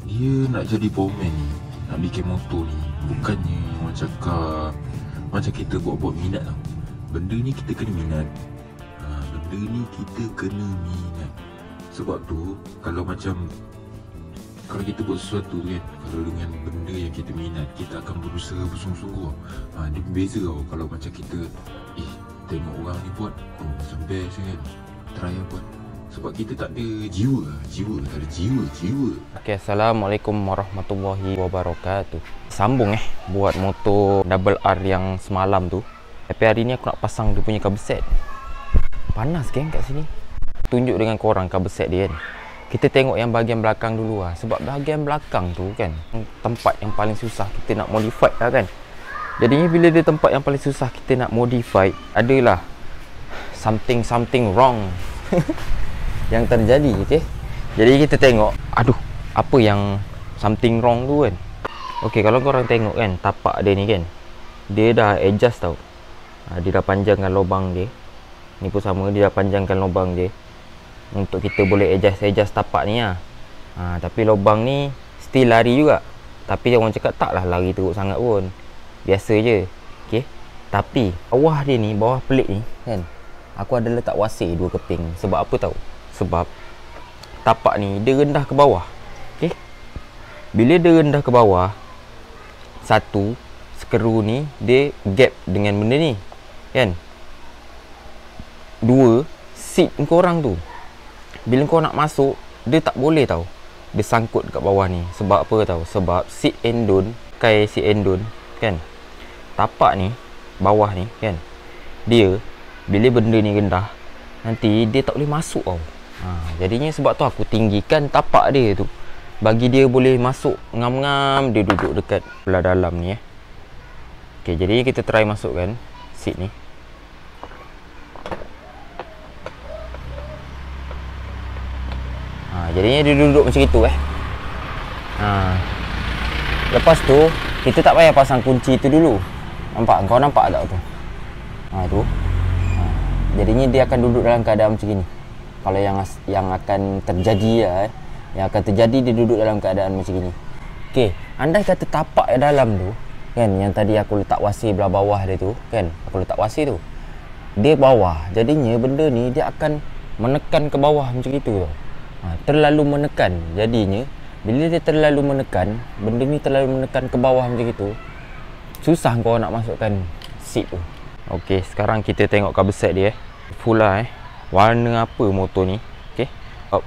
Dia nak jadi bowman ni, nak bikin motor ni, bukannya orang cakap macam kita buat-buat minat tau. Benda ni kita kena minat. Benda ni kita kena minat. Sebab tu kalau kita buat sesuatu kan, kalau dengan benda yang kita minat, kita akan berusaha bersungguh-sungguh. Dia berbeza tau. Kalau macam kita tengok orang ni buat, macam best kan, try buat. Sebab kita tak ada jiwa, tak ada jiwa. Okay, Assalamualaikum warahmatullahi wabarakatuh. Sambung buat motor double R yang semalam tu. Tapi hari ni aku nak pasang dia punya kabel set. Panas geng kat sini. Tunjuk dengan korang kabel set dia kan. Kita tengok yang bahagian belakang dulu lah. Sebab bahagian belakang tu kan, tempat yang paling susah kita nak modify lah kan. Jadinya bila dia tempat yang paling susah kita nak modify, adalah something wrong yang terjadi, okay? Jadi kita tengok, apa yang something wrong tu kan. Okay, kalau korang tengok kan, tapak dia ni kan, dia dah adjust tau. Dia dah panjangkan lubang dia. Ni pun sama, dia dah panjangkan lubang dia untuk kita boleh adjust tapak ni lah. Tapi lubang ni still lari juga. Tapi orang cakap taklah lari teruk sangat pun, biasa je, okay? Tapi bawah dia ni, bawah pelik ni kan, aku ada letak wasir 2 keping. Sebab apa tahu? Sebab tapak ni dia rendah ke bawah. Okay? Bila dia rendah ke bawah, satu, skru ni dia gap dengan benda ni kan. 2, seat korang tu, bila kau nak masuk, dia tak boleh tau, dia sangkut dekat bawah ni. Sebab apa tahu? Sebab seat endon, seat endon kan, tapak ni, bawah ni kan, dia bila benda ni rendah, nanti dia tak boleh masuk tau. Jadinya sebab tu aku tinggikan tapak dia tu, bagi dia boleh masuk ngam-ngam. Dia duduk dekat belah dalam ni Okay, jadi kita try masukkan seat ni. Jadinya dia duduk macam itu Lepas tu kita tak payah pasang kunci tu dulu. Nampak? Kau nampak tak tu? Tu. Jadinya dia akan duduk dalam keadaan macam ni. Kalau yang akan terjadi yang akan terjadi, dia duduk dalam keadaan macam ni. Okey, andai kata tapak yang dalam tu kan, yang tadi aku letak wasir belah bawah dia tu kan, aku letak wasir tu, dia bawah. Jadinya benda ni dia akan menekan ke bawah macam itu tau. Terlalu menekan. Jadinya bila dia terlalu menekan, benda ni terlalu menekan ke bawah macam itu, susah kau nak masukkan seat tu. Okey, sekarang kita tengok kabel set dia full lah warna apa motor ni. Okay,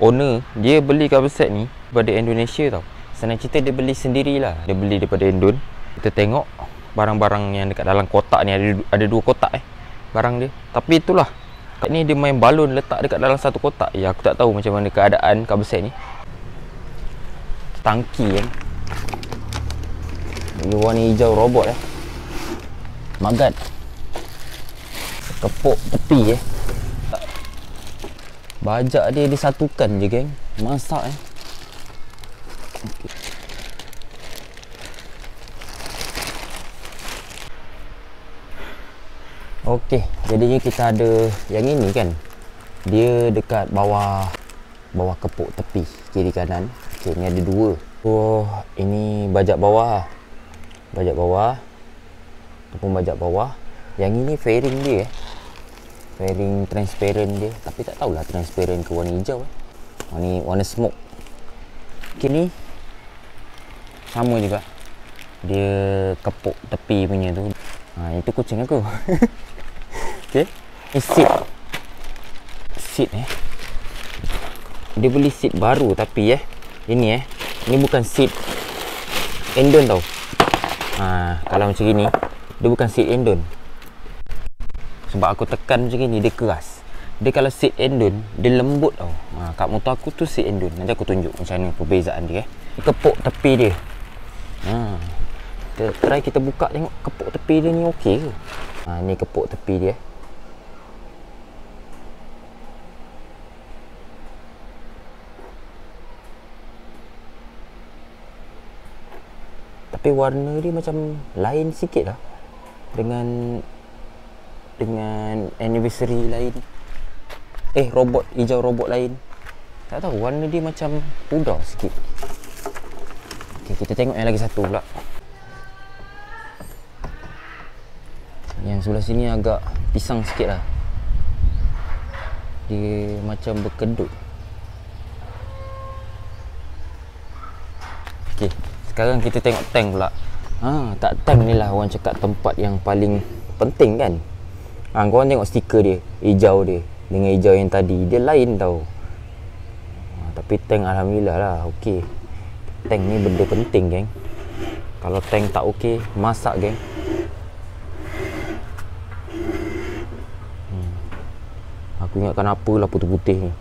owner dia beli kabel set ni daripada Indonesia tau. Senang cerita dia beli sendirilah, dia beli daripada Indon. Kita tengok barang-barang yang dekat dalam kotak ni, ada 2 kotak barang dia. Tapi itulah, kat ni dia main balon letak dekat dalam satu kotak. Aku tak tahu macam mana keadaan kabel set ni. Tangki ini warna hijau robot magat. Kepuk tepi bajak dia disatukan je geng. Masak Okey, jadinya kita ada yang ini kan, dia dekat bawah kepuk tepi kiri kanan. Okey, ni ada 2. Ini bajak bawah ataupun bajak bawah. Yang ini fairing dia fairing transparent dia, tapi tak tahulah transparent ke warna hijau ni warna smoke. Okay, ni sama juga, dia kepuk tepi punya tu. Itu kucing aku. Okay, ni seat dia beli seat baru, tapi ini bukan seat endon tau. Kalau macam gini, dia bukan seat endon. Sebab aku tekan macam ni, dia keras. Dia kalau seat endon, dia lembut tau. Kat motor aku tu seat endon. Nanti aku tunjuk macam mana perbezaan dia. Kepuk tepi dia. Kita buka tengok kepuk tepi dia ni okey ke. Ni kepuk tepi dia. Tapi warna dia macam lain sikit lah dengan anniversary lain. Hijau robot lain. Tak tahu, warna dia macam pudar sikit. Okay, kita tengok yang lagi satu pula. Yang sebelah sini agak pisang sikit lah. Dia macam berkedut. Okay, sekarang kita tengok tank pula. Tak, tank ni lah orang cakap tempat yang paling penting kan. Korang tengok stiker dia, hijau dia dengan hijau yang tadi, dia lain tau. Tapi tank alhamdulillah lah okey. Tank ni benda penting geng. Kalau tank tak okey, masak geng. Aku ingatkan apalah putih-putih ni.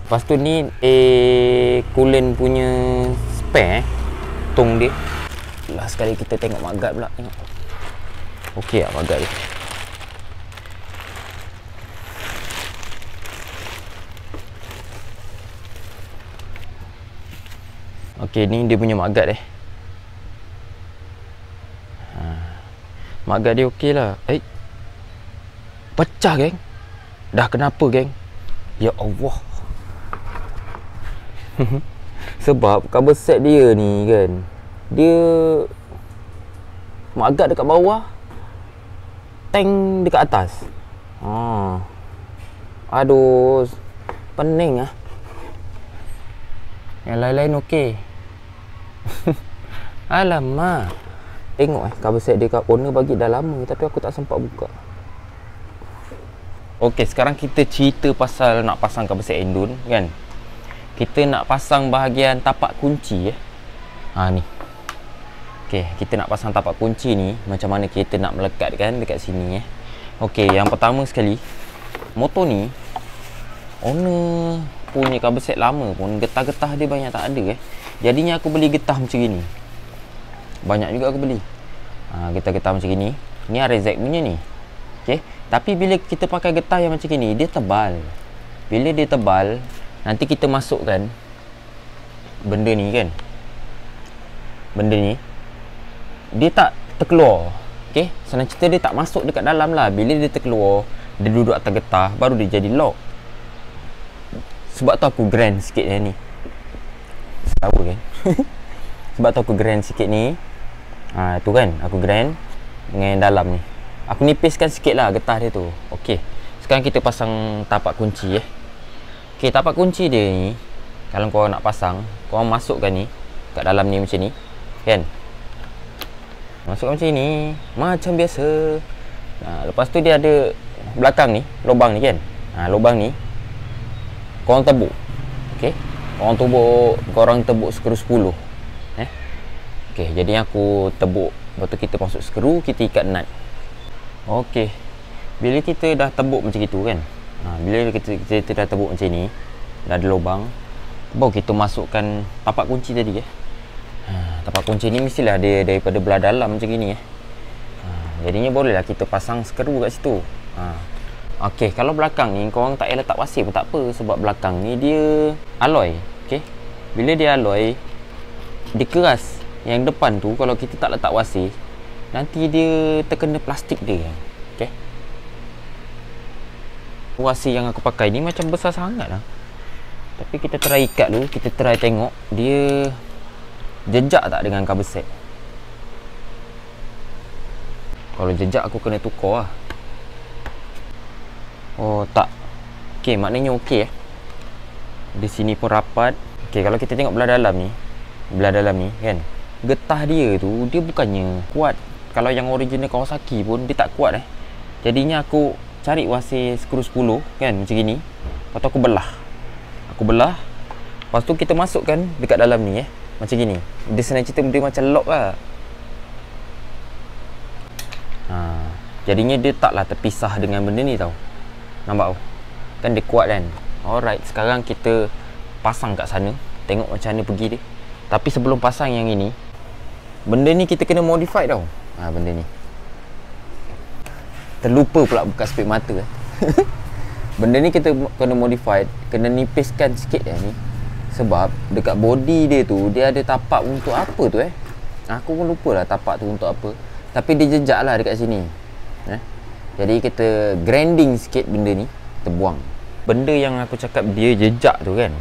Lepas tu ni coolant punya spare tong dia. Last sekali kita tengok maggat pula. Tengok. Okey tak maggat dia? Okey, ni dia punya maggat maggat dia okey lah. Pecah geng. Dah kenapa geng? Ya Allah. Sebab cover set dia ni kan, dia maggat dekat bawah, tank dekat atas. Aduh, pening ah. Yang lain-lain okey. Alamak. Tengok cover set dia kat owner bagi dah lama tapi aku tak sempat buka. Okey, sekarang kita cerita pasal nak pasang cover set Endun kan. Kita nak pasang bahagian tapak kunci ni. Okey, kita nak pasang tapak kunci ni, macam mana kita nak melekatkan dekat sini Okey, yang pertama sekali, motor ni owner punya cover set lama pun getah-getah dia banyak tak ada Jadinya aku beli getah macam gini. Banyak juga aku beli. Getah-getah macam gini. Ni RZ punya ni. Okey, tapi bila kita pakai getah yang macam gini, dia tebal. Bila dia tebal, nanti kita masukkan benda ni kan. Benda ni dia tak terkeluar. Okey, senang cerita dia tak masuk dekat dalam lah. Bila dia terkeluar, dia duduk atas getah, baru dia jadi lock. Sebab tu aku grand sikit yang ni. Tahu kan? Sebab tu aku grand sikit ni. Tu kan, aku grand dengan yang dalam ni. Aku nipiskan sikit lah getah dia tu. Okey, sekarang kita pasang tapak kunci Okey, tapak kunci dia ni, kalau korang nak pasang, korang masukkan ni kat dalam ni macam ni kan. Masukkan macam ni, macam biasa. Lepas tu dia ada belakang ni, lubang ni kan. Lubang ni korang tebuk. Okey, korang tebuk skru 10. Okey, jadi aku tebuk. Lepas tu kita masuk skru, kita ikat nut. Okey, bila kita dah tebuk macam itu kan, bila kita dah tebuk macam ni, dah ada lubang, baru kita masukkan tapak kunci tadi tapak kunci ni mestilah dia daripada belah dalam macam gini jadinya bolehlah kita pasang skru kat situ. Okey, kalau belakang ni korang tak payah letak wasir pun tak apa, sebab belakang ni dia alloy. Okey, bila dia alloy, dia keras. Yang depan tu kalau kita tak letak wasir, nanti dia terkena plastik dia. Okey, wasir yang aku pakai ni macam besar sangat lah. Tapi kita try ikat dulu, kita try tengok dia jejak tak dengan cover set. Kalau jejak aku kena tukar lah. Oh tak. Okey, maknanya okey Di sini pun rapat. Okey, kalau kita tengok belah dalam ni kan, getah dia tu dia bukannya kuat. Kalau yang original Kawasaki pun dia tak kuat Jadinya aku cari wasir skru 10 kan macam gini. Lepas tu aku belah. Lepas tu kita masukkan dekat dalam ni macam gini. Dia senang cerita dia macam lock lah. Jadinya dia taklah terpisah dengan benda ni tau. Nampak tau? Kan dia kuat kan. Alright, sekarang kita pasang kat sana. Tengok macam mana pergi dia. Tapi sebelum pasang yang ini, benda ni kita kena modify tau. Benda ni terlupa pula buka spek mata Benda ni kita kena modify. Kena nipiskan sikit ni. Sebab dekat body dia tu, dia ada tapak untuk apa tu aku pun lupa lah tapak tu untuk apa. Tapi dia jejak lah dekat sini Jadi kita grinding sikit benda ni, kita buang. Benda yang aku cakap dia jejak tu kan,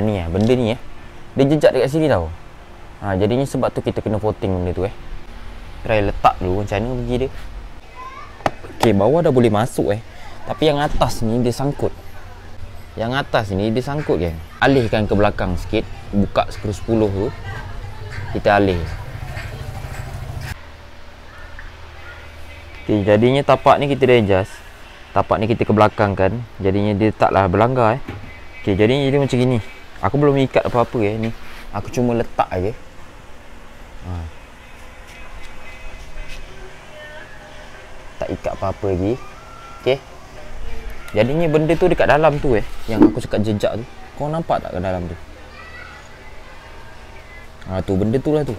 ni benda ni dia jejak dekat sini tau. Jadinya sebab tu kita kena voting benda tu Try letak dulu macam mana pergi dia. Okey, bawah dah boleh masuk tapi yang atas ni dia sangkut. Yang atas ni dia sangkut kan. Alihkan ke belakang sikit, buka skru 10 tu. Kita alih. Okey, jadinya tapak ni kita dah adjust. Tapak ni kita ke belakang kan. Jadinya dia taklah berlanggar Okey, jadinya dia macam gini. Aku belum ikat apa-apa ni. Aku cuma letak aje. Tak ikat apa-apa lagi. Okey. Jadinya benda tu dekat dalam tu yang aku cakap jejak tu. Kau nampak tak kat dalam tu? Tu benda tu lah tu.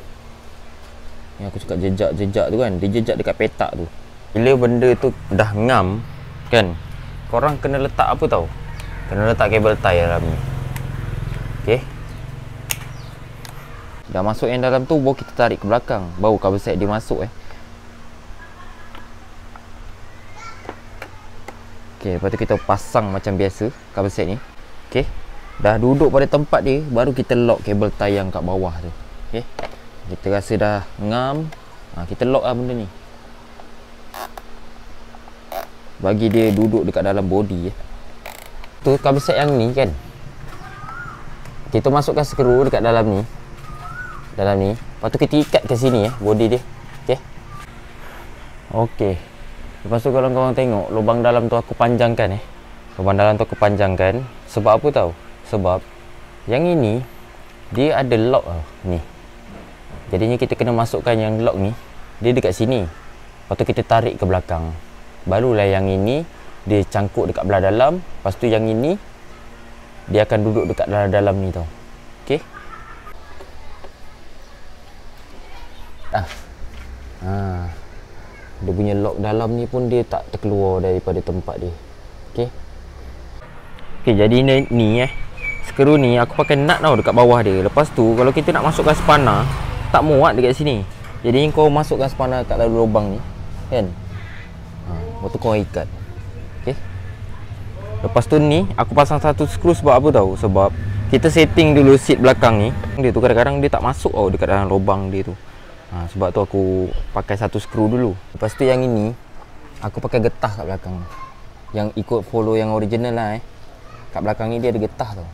Yang aku cakap jejak-jejak tu kan. Dia jejak dekat petak tu. Bila benda tu dah ngam kan, korang kena letak apa tau? Kena letak kabel tie dalam ni. Okey. Dah masuk yang dalam tu, baru kita tarik ke belakang. Baru kabel set dia masuk Okey, lepas tu kita pasang macam biasa kabel set ni. Okey. Dah duduk pada tempat dia, baru kita lock kabel tie yang kat bawah tu. Okey. Kita rasa dah ngam, kita lock lah benda ni. Bagi dia duduk dekat dalam body Tu kabel set yang ni kan. Kita masukkan skru dekat dalam ni. Dalam ni. Lepas tu kita ikat ke sini body dia. Okey. Okey. Lepas tu kalau korang tengok lubang dalam tu aku panjangkan Lubang dalam tu aku panjangkan. Sebab apa tahu? Sebab yang ini dia ada lock ni. Jadinya kita kena masukkan yang lock ni. Dia dekat sini. Lepas tu kita tarik ke belakang. Barulah yang ini dia cangkuk dekat belah dalam. Lepas tu yang ini dia akan duduk dekat dalam ni tau. Okey. Dia punya lock dalam ni pun dia tak terkeluar daripada tempat dia. Okey. Okey, jadi ni skru ni aku pakai nut tau dekat bawah dia. Lepas tu kalau kita nak masukkan spana, tak muat dekat sini. Jadi kau masukkan spana kat dalam lubang ni kan. Lepas tu kau ikat. Okey. Lepas tu ni aku pasang satu skru sebab apa tahu? Sebab kita setting dulu seat belakang ni. Dia tu kadang-kadang dia tak masuk tau dekat dalam lubang dia tu. Sebab tu aku pakai satu skru dulu. Lepas tu yang ini aku pakai getah kat belakang. Yang ikut follow yang original lah Kat belakang ni dia ada getah tau.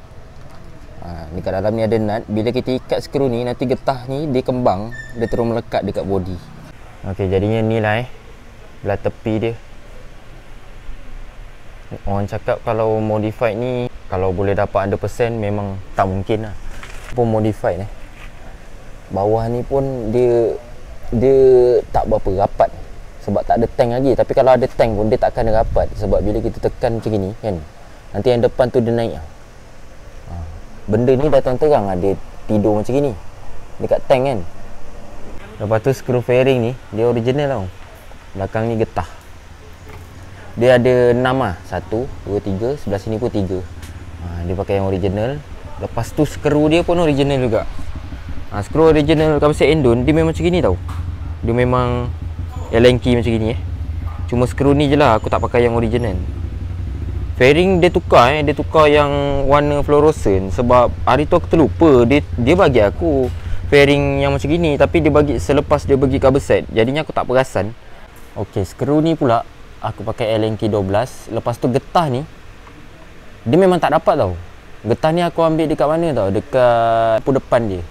Dekat dalam ni ada nut. Bila kita ikat skru ni, nanti getah ni dia kembang, dia terus melekat dekat body. Okey, jadinya ni lah belah tepi dia. Orang cakap kalau modified ni, kalau boleh dapat 100% memang tak mungkin lah. Pun modified bawah ni pun dia tak berapa rapat sebab tak ada tank lagi. Tapi kalau ada tank pun dia tak akan rapat. Sebab bila kita tekan macam ni kan, nanti yang depan tu dia naik benda ni dah terang dia tidur macam ni dekat tank kan. Lepas tu skru fairing ni dia original tau. Belakang ni getah. Dia ada 6 1, 2, 3. Sebelah sini pun 3. Dia pakai yang original. Lepas tu skru dia pun original juga. Skru original kabel set Endon dia memang macam gini tau. Dia memang Allen key macam gini Cuma skru ni je lah aku tak pakai yang original. Fairing dia tukar dia tukar yang warna fluorescent. Sebab hari tu aku terlupa dia bagi aku fairing yang macam gini, tapi dia bagi selepas dia bagi kabel set. Jadinya aku tak perasan. Okey, skru ni pula aku pakai Allen key 12. Lepas tu getah ni dia memang tak dapat tau. Getah ni aku ambil dekat mana tau? Dekat lampu depan dia.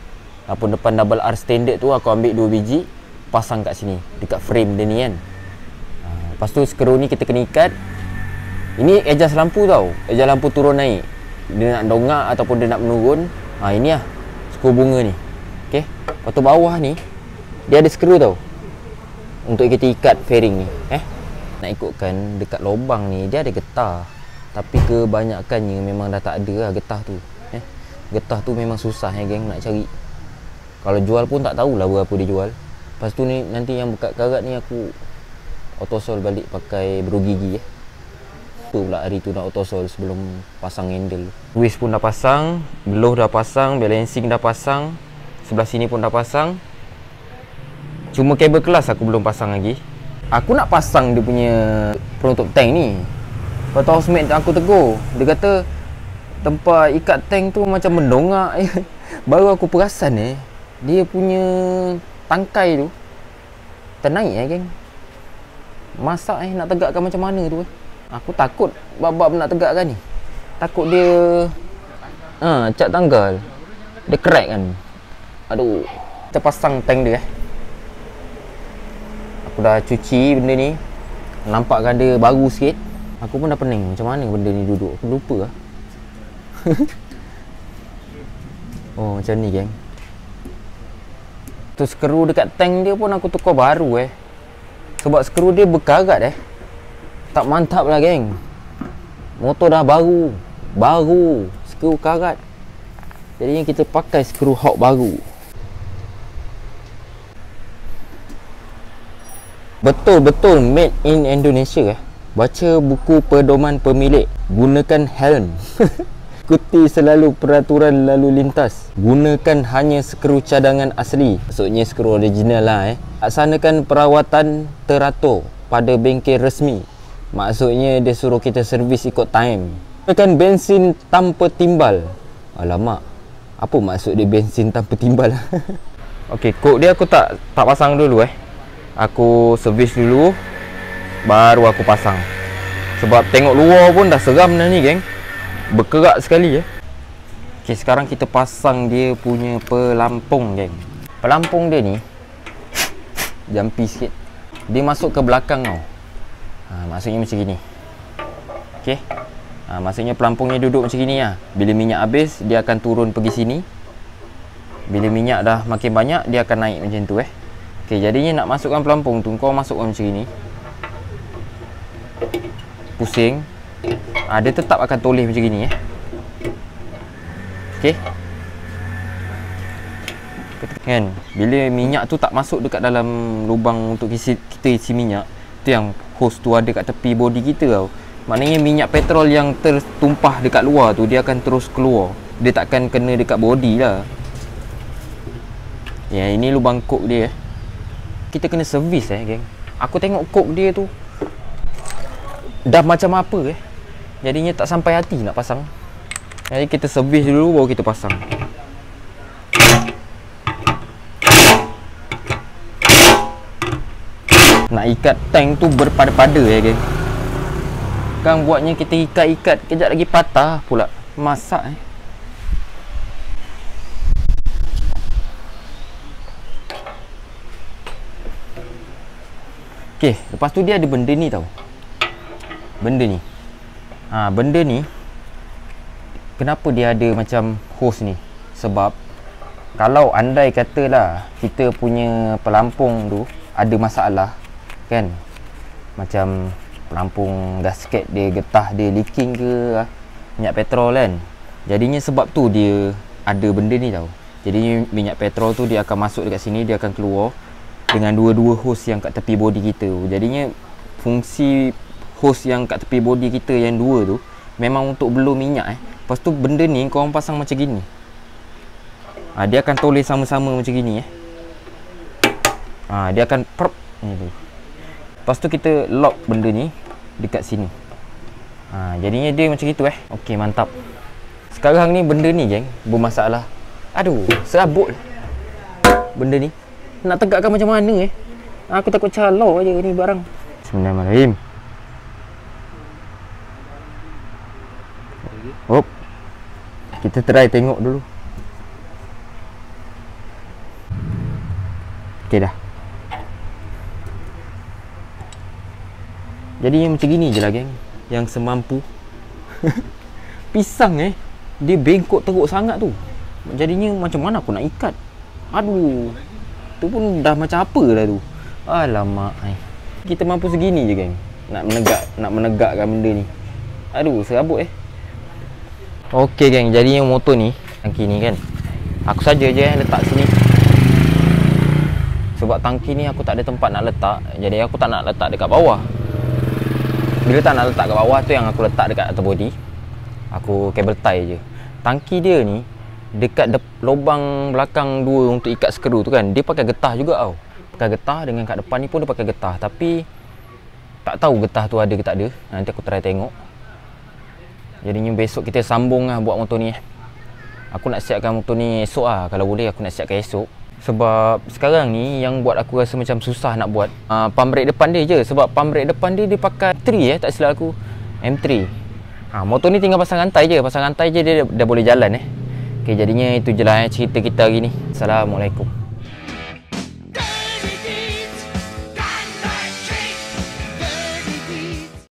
Lampu depan double R standard tu aku ambil 2 biji, pasang kat sini dekat frame dia ni kan. Lepas tu skru ni kita kena ikat. Ini adjust lampu tau. Adjust lampu turun naik. Dia nak dongak ataupun dia nak menurun. Ini lah skru bunga ni. Okey. Lepas tu bawah ni dia ada skru tau untuk kita ikat fairing ni. Nak ikutkan dekat lubang ni dia ada getah. Tapi kebanyakannya memang dah tak ada lah getah tu. Getah tu memang susah geng nak cari. Kalau jual pun tak tahulah berapa dia jual. Lepas tu ni nanti yang buka karat ni aku autosol balik pakai beru gigi Tu pula hari tu nak autosol sebelum pasang handle. Twist pun dah pasang, glow dah pasang, balancing dah pasang, sebelah sini pun dah pasang. Cuma kabel kelas aku belum pasang lagi. Aku nak pasang dia punya penutup tank ni. Lepas tu housemate aku tegur. Dia kata tempat ikat tank tu macam mendongak. Baru aku perasan dia punya tangkai tu ternaik geng. Masak nak tegakkan macam mana tu Aku takut bab-bab nak tegakkan ni. Takut dia cat tanggal dia crack kan. Aduh. Kita pasang tank dia Aku dah cuci benda ni. Nampakkan dia baru sikit. Aku pun dah pening macam mana benda ni duduk. Aku lupa lah. Oh macam ni geng. Tu skru dekat tank dia pun aku tukar baru sebab skru dia berkarat tak mantap lah geng. Motor dah baru skru karat. Jadi kita pakai skru hok baru. Betul-betul made in Indonesia Baca buku pedoman pemilik. Gunakan helm. Ikuti selalu peraturan lalu lintas. Gunakan hanya skru cadangan asli. Maksudnya skru original lah Laksanakan perawatan teratur pada bengkel resmi. Maksudnya dia suruh kita servis ikut time. Gunakan bensin tanpa timbal. Alamak, apa maksud dia bensin tanpa timbal? Okey, kok dia aku tak pasang dulu Aku servis dulu baru aku pasang. Sebab tengok luar pun dah seram dah ni geng. Berkerak sekali Okey, sekarang kita pasang dia punya pelampung geng. Pelampung dia ni jumpy sikit. Dia masuk ke belakang tau. Maksudnya macam gini. Okey. Maksudnya pelampungnya duduk macam gini lah. Bila minyak habis dia akan turun pergi sini. Bila minyak dah makin banyak dia akan naik macam tu Okey, jadinya nak masukkan pelampung tu kau masukkan macam gini. Pusing. Dia tetap akan toleh macam gini Okey. Kan bila minyak tu tak masuk dekat dalam lubang untuk kita isi minyak, tu yang hose tu ada kat tepi body kita tau. Maknanya minyak petrol yang tertumpah dekat luar tu dia akan terus keluar. Dia takkan kena dekat body lah. Ya, ini lubang kok dia Kita kena servis geng. Aku tengok kok dia tu dah macam apa jadinya tak sampai hati nak pasang. Jadi kita servis dulu baru kita pasang. Nak ikat tank tu berpada-pada geng. Kan buatnya kita ikat-ikat kejap lagi patah pula. Masak Okey, lepas tu dia ada benda ni tau. Benda ni. Benda ni kenapa dia ada macam hose ni? Sebab kalau andai katalah kita punya pelampung tu ada masalah kan, macam pelampung gasket dia getah, dia leaking ke minyak petrol kan, jadinya sebab tu dia ada benda ni tau. Jadi minyak petrol tu dia akan masuk dekat sini, dia akan keluar dengan dua-dua hose yang kat tepi body kita. Jadinya fungsi hose yang kat tepi body kita yang dua tu memang untuk blow minyak Lepas tu benda ni korang pasang macam gini. Dia akan toleh sama-sama macam gini dia akan prop gitu. Lepas tu kita lock benda ni dekat sini. Jadinya dia macam gitu Okey, mantap. Sekarang ni benda ni geng bermasalah. Aduh, serabut benda ni. Nak tegakkan macam mana Aku takut calor aje ni barang. Bismillahirrahmanirrahim. Hop. Kita try tengok dulu. Okey dah. Jadi yang macam gini je lah geng, yang semampu. Pisang dia bengkok teruk sangat tu. Jadinya macam mana aku nak ikat. Aduh, tu pun dah macam apa dah tu. Alamak kita mampu segini je geng, nak menegakkan benda ni. Aduh, serabut Okey geng, jadi yang motor ni, tangki ni kan, aku saja je letak sini. Sebab tangki ni aku tak ada tempat nak letak, jadi aku tak nak letak dekat bawah. Bila tak nak letak kat bawah tu yang aku letak dekat atas body. Aku kabel tie je. Tangki dia ni dekat lubang belakang dua untuk ikat skru tu kan, dia pakai getah juga tau. Pakai getah, dengan kat depan ni pun dia pakai getah. Tapi tak tahu getah tu ada ke tak ada. Nanti aku try tengok. Jadinya besok kita sambung lah buat motor ni Aku nak siapkan motor ni esok lah. Kalau boleh aku nak siapkan esok. Sebab sekarang ni yang buat aku rasa macam susah nak buat pump brake depan dia je. Sebab pump brake depan dia pakai M3 tak silap aku. M3. Motor ni tinggal pasang rantai je. Pasang rantai je dia dah boleh jalan Okay, jadinya itu je lah cerita kita hari ni. Assalamualaikum.